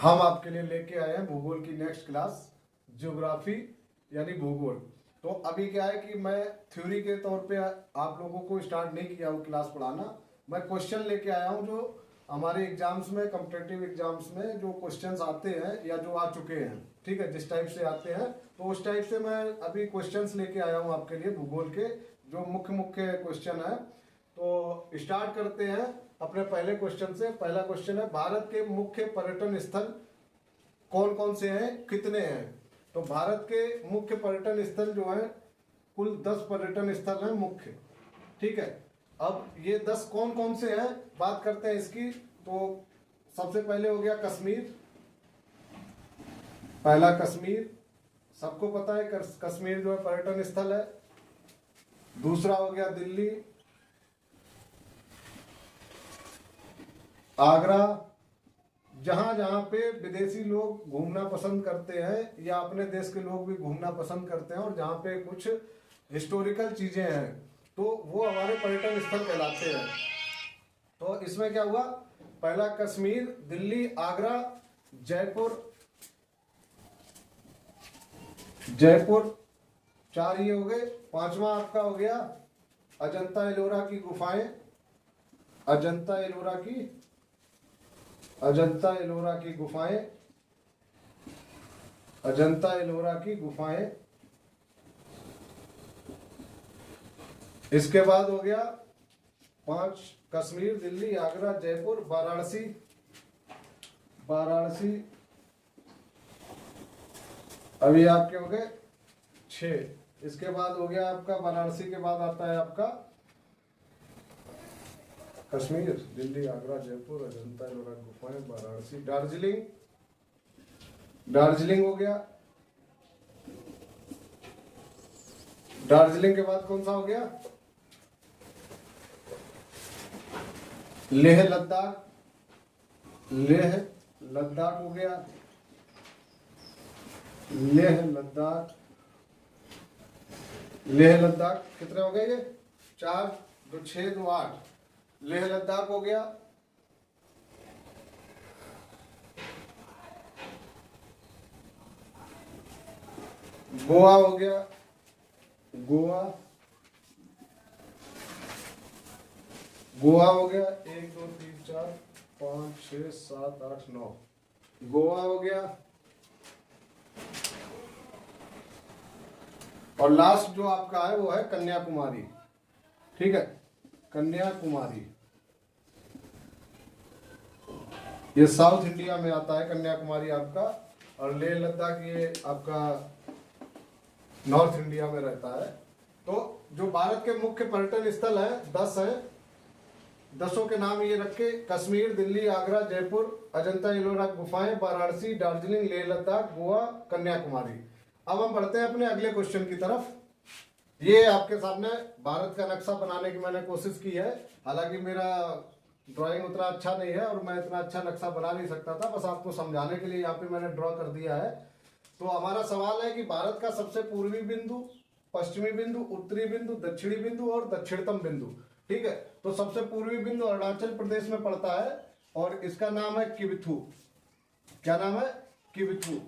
हम आपके लिए लेके आए हैं भूगोल की नेक्स्ट क्लास, ज्योग्राफी यानी भूगोल। तो अभी क्या है कि मैं थ्योरी के तौर पे आप लोगों को स्टार्ट नहीं किया हूँ क्लास पढ़ाना। मैं क्वेश्चन लेके आया हूँ जो हमारे एग्जाम्स में, कॉम्पिटिटिव एग्जाम्स में जो क्वेश्चंस आते हैं या जो आ चुके हैं, ठीक है, जिस टाइप से आते हैं तो उस टाइप से मैं अभी क्वेश्चंस लेके आया हूँ आपके लिए भूगोल के, जो मुख्य मुख्य क्वेश्चन है। तो स्टार्ट करते हैं अपने पहले क्वेश्चन से। पहला क्वेश्चन है, भारत के मुख्य पर्यटन स्थल कौन कौन से हैं, कितने हैं? तो भारत के मुख्य पर्यटन स्थल जो है, कुल 10 पर्यटन स्थल हैं मुख्य, ठीक है। अब ये 10 कौन कौन से हैं बात करते हैं इसकी। तो सबसे पहले हो गया कश्मीर, पहला कश्मीर, सबको पता है कश्मीर जो है पर्यटन स्थल है। दूसरा हो गया दिल्ली, आगरा, जहां जहां पे विदेशी लोग घूमना पसंद करते हैं या अपने देश के लोग भी घूमना पसंद करते हैं और जहां पे कुछ हिस्टोरिकल चीजें हैं तो वो हमारे पर्यटन स्थल कहलाते हैं। तो इसमें क्या हुआ, पहला कश्मीर, दिल्ली, आगरा, जयपुर, जयपुर, 4 ये हो गए। पांचवा आपका हो गया अजंता एलोरा की गुफाएं, अजंता एलोरा की, अजंता एलोरा की गुफाएं, अजंता एलोरा की गुफाएं। इसके बाद हो गया 5 कश्मीर, दिल्ली, आगरा, जयपुर, वाराणसी, वाराणसी। अभी आपके हो गए 6। इसके बाद हो गया आपका वाराणसी के बाद आता है आपका कश्मीर, दिल्ली, आगरा, जयपुर, अजंता एलोरा गुफाएं, वाराणसी, दार्जिलिंग, दार्जिलिंग हो गया। दार्जिलिंग के बाद कौन सा हो गया, लेह लद्दाख, लेह लद्दाख हो गया, लेह लद्दाख, लेह लद्दाख। कितने हो गए ये, 4, 2 6 2 8, लेह लद्दाख हो गया। गोवा हो गया, गोवा, गोवा हो गया। 1 2 3 4 5 6 7 8 9, गोवा हो गया। और लास्ट जो आपका है वो है कन्याकुमारी, ठीक है, कन्याकुमारी। ये साउथ इंडिया में आता है कन्याकुमारी आपका, और लेह लद्दाख ये आपका नॉर्थ इंडिया में रहता है। तो जो भारत के मुख्य पर्यटन स्थल है 10 है, 10 के नाम ये रखे, कश्मीर, दिल्ली, आगरा, जयपुर, अजंता एलोरा गुफाएं, वाराणसी, दार्जिलिंग, लेह लद्दाख, गोवा, कन्याकुमारी। अब हम बढ़ते हैं अपने अगले क्वेश्चन की तरफ। ये आपके सामने भारत का नक्शा बनाने की मैंने कोशिश की है, हालांकि मेरा ड्राइंग उतना अच्छा नहीं है और मैं इतना अच्छा नक्शा बना नहीं सकता था, बस आपको समझाने के लिए यहाँ पे मैंने ड्रॉ कर दिया है। तो हमारा सवाल है कि भारत का सबसे पूर्वी बिंदु, पश्चिमी बिंदु, उत्तरी बिंदु, दक्षिणी बिंदु और दक्षिणतम बिंदु, ठीक है। तो सबसे पूर्वी बिंदु अरुणाचल प्रदेश में पड़ता है और इसका नाम है किबिथु। क्या नाम है, किबिथु,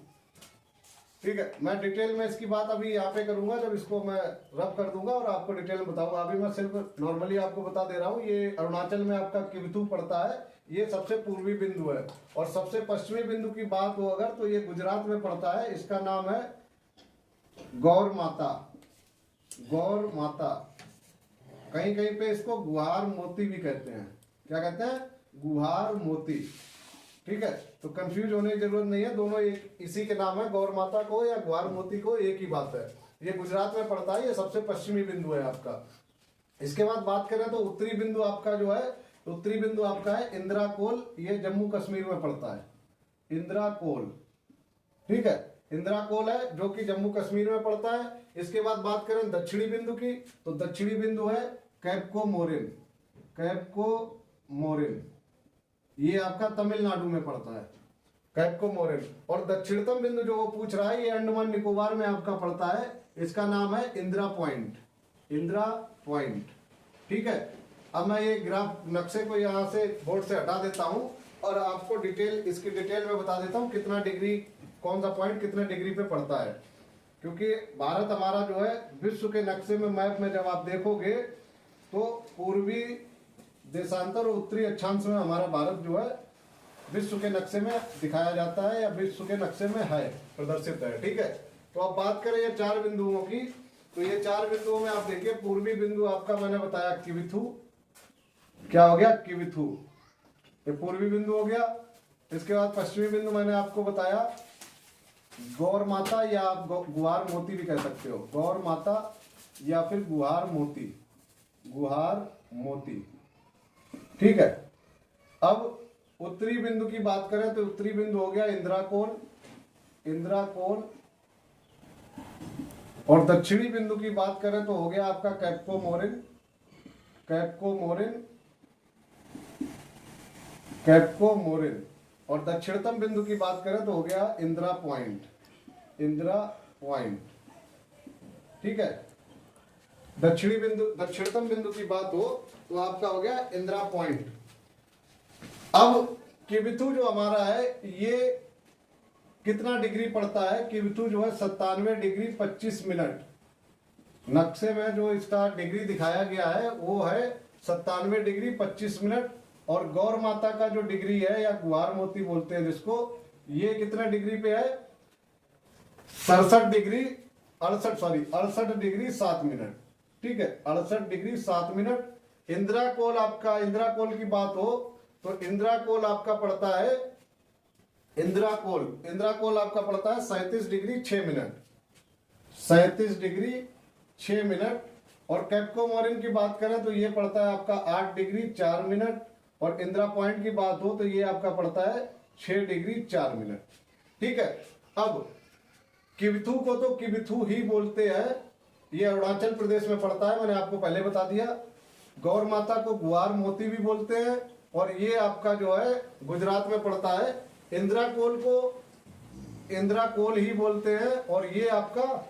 ठीक है। मैं डिटेल में इसकी बात अभी यहाँ पे करूंगा, जब इसको मैं रब कर दूंगा और आपको डिटेल में बताऊंगा। अभी मैं सिर्फ नॉर्मली आपको बता दे रहा हूँ, ये अरुणाचल में आपका किबिथु पड़ता है, ये सबसे पूर्वी बिंदु है। और सबसे पश्चिमी बिंदु की बात हो अगर, तो ये गुजरात में पड़ता है, इसका नाम है गौर माता, गौर माता। कहीं कहीं पे इसको गुहार मोती भी कहते हैं। क्या कहते हैं, गुहार मोती, ठीक है। तो कंफ्यूज होने की जरूरत नहीं है, दोनों एक इसी के नाम है, गौर माता को या गुहार मोती को एक ही बात है। ये गुजरात में पड़ता है, ये सबसे पश्चिमी बिंदु है आपका। इसके बाद बात करें तो उत्तरी बिंदु आपका जो है, उत्तरी बिंदु आपका है इंदिरा कोल, ये जम्मू कश्मीर में पड़ता है, इंदिरा कोल, ठीक है। इंदिरा कोल है जो कि जम्मू कश्मीर में पड़ता है। इसके बाद बात करें दक्षिणी बिंदु की, तो दक्षिणी बिंदु है कैप्को मोरिन, कैप्को मोरिन, ये आपका तमिलनाडु में पड़ता है, कैप्को मोरिन। और दक्षिणतम बिंदु जो वो पूछ रहा है, ये अंडमान निकोबार में आपका पड़ता है, इसका नाम है इंदिरा पॉइंट, इंदिरा पॉइंट, ठीक है। अब मैं ये ग्राफ नक्शे को यहाँ से बोर्ड से हटा देता हूँ और आपको डिटेल, इसकी डिटेल में बता देता हूँ कितना डिग्री, कौन सा पॉइंट कितने डिग्री पे पड़ता है। क्योंकि भारत हमारा जो है विश्व के नक्शे में, मैप में जब आप देखोगे तो पूर्वी देशांतर और उत्तरी अक्षांश में हमारा भारत जो है विश्व के नक्शे में दिखाया जाता है, या विश्व के नक्शे में है, प्रदर्शित है। ठीक है, तो अब बात करें ये 4 बिंदुओं की, तो ये 4 बिंदुओं में आप देखिए, पूर्वी बिंदु आपका मैंने बताया किविथु, क्या हो गया, किविथु, ये पूर्वी बिंदु हो गया। इसके बाद पश्चिमी बिंदु मैंने आपको बताया गौर माता, या आप गुहार मोती भी कह सकते हो, गौर माता या फिर गुहार मोती, गुहार मोती। ठीक है, अब उत्तरी बिंदु की बात करें तो उत्तरी बिंदु हो गया इंदिराकोल, इंदिराकोल। और दक्षिणी बिंदु की बात करें तो हो गया आपका कैप्को मोरिन, कैप्को मोरिन, कैप्को मोरिन। और दक्षिणतम बिंदु की बात करें तो हो गया इंदिरा पॉइंट, इंदिरा पॉइंट। ठीक है, दक्षिणी बिंदु, दक्षिणतम बिंदु की बात हो तो आपका हो गया इंदिरा पॉइंट। अब किविथु जो हमारा है ये कितना डिग्री पड़ता है, किविथु जो है 97 डिग्री 25 मिनट, नक्शे में जो इसका डिग्री दिखाया गया है वो है 97 डिग्री 25 मिनट। और गौर माता का जो डिग्री है, या गुहार मोती बोलते हैं जिसको, ये कितना डिग्री पे है, 67 डिग्री 68 डिग्री 7 मिनट। ठीक है, 68 डिग्री 7 मिनट। इंदिराकोल आपका, इंदिराकोल की बात हो तो इंदिराकोल आपका पड़ता है, इंदिराकोल, इंदिराकोल आपका पड़ता है 37 डिग्री 6 मिनट, 37 डिग्री 6 मिनट। और कैप्को मोरिन की बात करें तो ये पड़ता है आपका 8 डिग्री 4 मिनट। और इंदिरा पॉइंट की बात हो तो ये आपका पड़ता है 6 डिग्री 4 मिनट। ठीक है, अब किविथु को तो किविथु ही बोलते हैं, ये अरुणाचल प्रदेश में पड़ता है, मैंने आपको पहले बता दिया। गौर माता को गुहार मोती भी बोलते हैं, और ये आपका जो है गुजरात में पड़ता है। इंदिराकोल को इंदिराकोल ही बोलते हैं, और ये आपका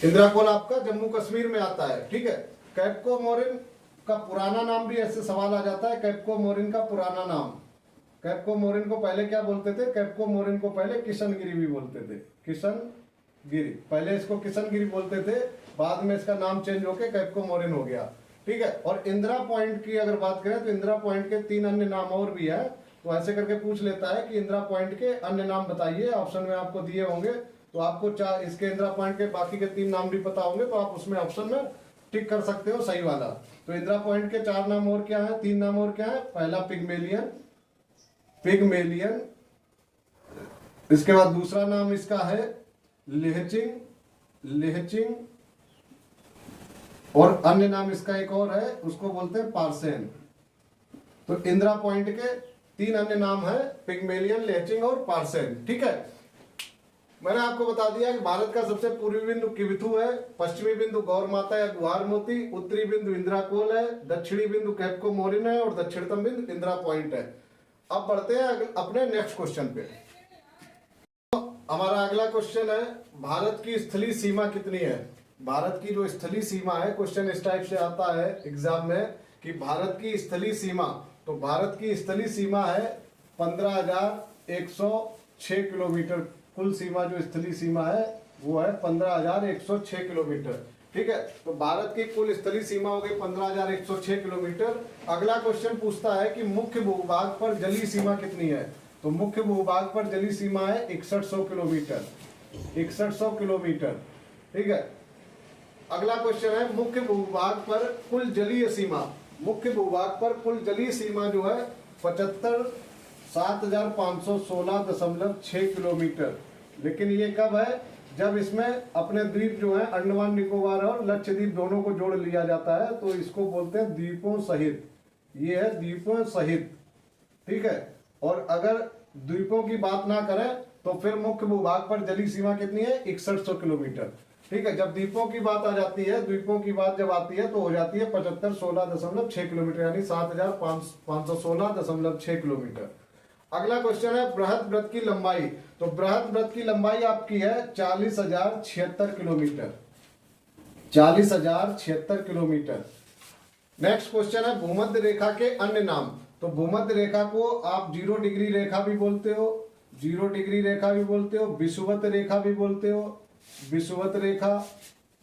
इंदिराकोल आपका जम्मू कश्मीर में आता है। ठीक है, कैप्को मोरिन का पुराना नाम भी, ऐसे सवाल आ जाता है, कैप्को मोरिन का पुराना नाम, कैप्को मोरिन को पहले क्या बोलते थे, कैप्को मोरिन को पहले किशनगिरी भी बोलते थे, किशनगिरी, पहले इसको किशनगिरी बोलते थे, बाद में इसका नाम चेंज होके कैप्को मोरिन हो गया। ठीक है, और इंदिरा पॉइंट की अगर बात करें तो इंदिरा पॉइंट के 3 अन्य नाम और भी है, तो ऐसे करके पूछ लेता है कि इंदिरा पॉइंट के अन्य नाम बताइए, ऑप्शन में आपको दिए होंगे, तो आपको इसके इंदिरा पॉइंट के बाकी के 3 नाम भी पता होंगे, तो आप उसमें ऑप्शन में टिक कर सकते हो सही वाला। तो इंदिरा पॉइंट के 4 नाम और क्या है, 3 नाम और क्या है, पहला पिग्मेलियन, पिग्मेलियन। इसके बाद दूसरा नाम इसका है लेहचिंग, लेहचिंग। और अन्य नाम इसका एक और है, उसको बोलते हैं पार्सेन। तो इंदिरा पॉइंट के 3 अन्य नाम है, पिग्मेलियन, लेहचिंग और पार्सेन। ठीक है, मैंने आपको बता दिया कि भारत का सबसे पूर्वी बिंदु किविथु है, पश्चिमी बिंदु गौर माता या गुहार मोती, उत्तरी बिंदु इंदिराकोल है, दक्षिणी बिंदु कैप्को मोरिन है, और दक्षिणतम बिंदु इंदिरा पॉइंट है। अब बढ़ते हैं अपने नेक्स्ट क्वेश्चन पे। तो हमारा अगला क्वेश्चन है, भारत की स्थलीय सीमा कितनी है। भारत की जो स्थलीय सीमा है, क्वेश्चन इस टाइप से आता है एग्जाम में कि भारत की स्थलीय सीमा, तो भारत की स्थलीय सीमा है 15,106 किलोमीटर। कुल सीमा जो स्थलीय सीमा है वो है 15,106 किलोमीटर। ठीक है, तो भारत की कुल स्थलीय सीमा हो गई 15,106 किलोमीटर। अगला क्वेश्चन पूछता है कि मुख्य भूभाग पर जलीय सीमा कितनी है। तो मुख्य भूभाग पर जलीय सीमा है 6100 किलोमीटर, 6100 किलोमीटर। ठीक है, अगला क्वेश्चन है मुख्य भूभाग पर कुल जलीय सीमा। मुख्य भूभाग पर कुल जलीय सीमा जो है 7,516.6 किलोमीटर। लेकिन ये कब है, जब इसमें अपने द्वीप जो है अंडमान निकोबार और लक्षद्वीप दोनों को जोड़ लिया जाता है, तो इसको बोलते हैं द्वीपों सहित। ये है द्वीपों सहित। ठीक है, और अगर द्वीपों की बात ना करें तो फिर मुख्य भूभाग पर जलीय सीमा कितनी है, 6100 किलोमीटर। ठीक है, जब द्वीपों की बात आ जाती है, द्वीपों की बात जब आती है तो हो जाती है 7516.6 किलोमीटर, यानी 7,516.6 किलोमीटर। अगला क्वेश्चन है बृहद वृत्त की लंबाई। तो बृहद वृत्त की लंबाई आपकी है 40,076 किलोमीटर, 40,076 किलोमीटर। नेक्स्ट क्वेश्चन है भूमध्य रेखा के अन्य नाम। तो भूमध्य रेखा को आप 0 डिग्री रेखा भी बोलते हो, 0 डिग्री रेखा भी बोलते हो, विषुवत रेखा भी बोलते हो, विषुवत रेखा,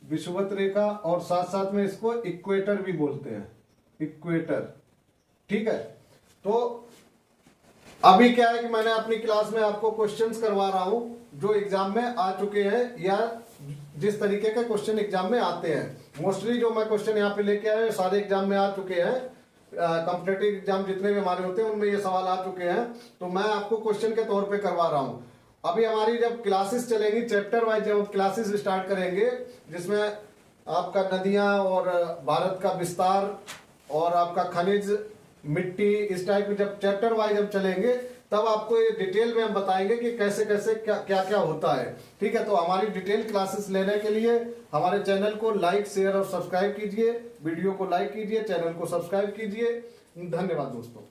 विषुवत रेखा, और साथ साथ में इसको इक्वेटर भी बोलते हैं, इक्वेटर। ठीक है, तो अभी क्या है कि मैंने अपनी क्लास में आपको क्वेश्चंस करवा रहा हूं जो एग्जाम में आ चुके हैं या जिस तरीके के क्वेश्चन एग्जाम में आते हैं। मोस्टली जो मैं क्वेश्चन यहाँ पे लेके आए सारे एग्जाम में आ चुके हैं, कॉम्पिटेटिव एग्जाम जितने भी हमारे होते हैं उनमें ये सवाल आ चुके हैं, तो मैं आपको क्वेश्चन के तौर पे करवा रहा हूँ। अभी हमारी जब क्लासेस चलेंगी, चैप्टर वाइज जब क्लासेस स्टार्ट करेंगे, जिसमें आपका नदियां और भारत का विस्तार और आपका खनिज, मिट्टी, इस टाइप के जब चैप्टर वाइज जब चलेंगे तब आपको ये डिटेल में हम बताएंगे कि कैसे कैसे क्या क्या क्या होता है। ठीक है, तो हमारी डिटेल क्लासेस लेने के लिए हमारे चैनल को लाइक, शेयर और सब्सक्राइब कीजिए, वीडियो को लाइक कीजिए, चैनल को सब्सक्राइब कीजिए। धन्यवाद दोस्तों।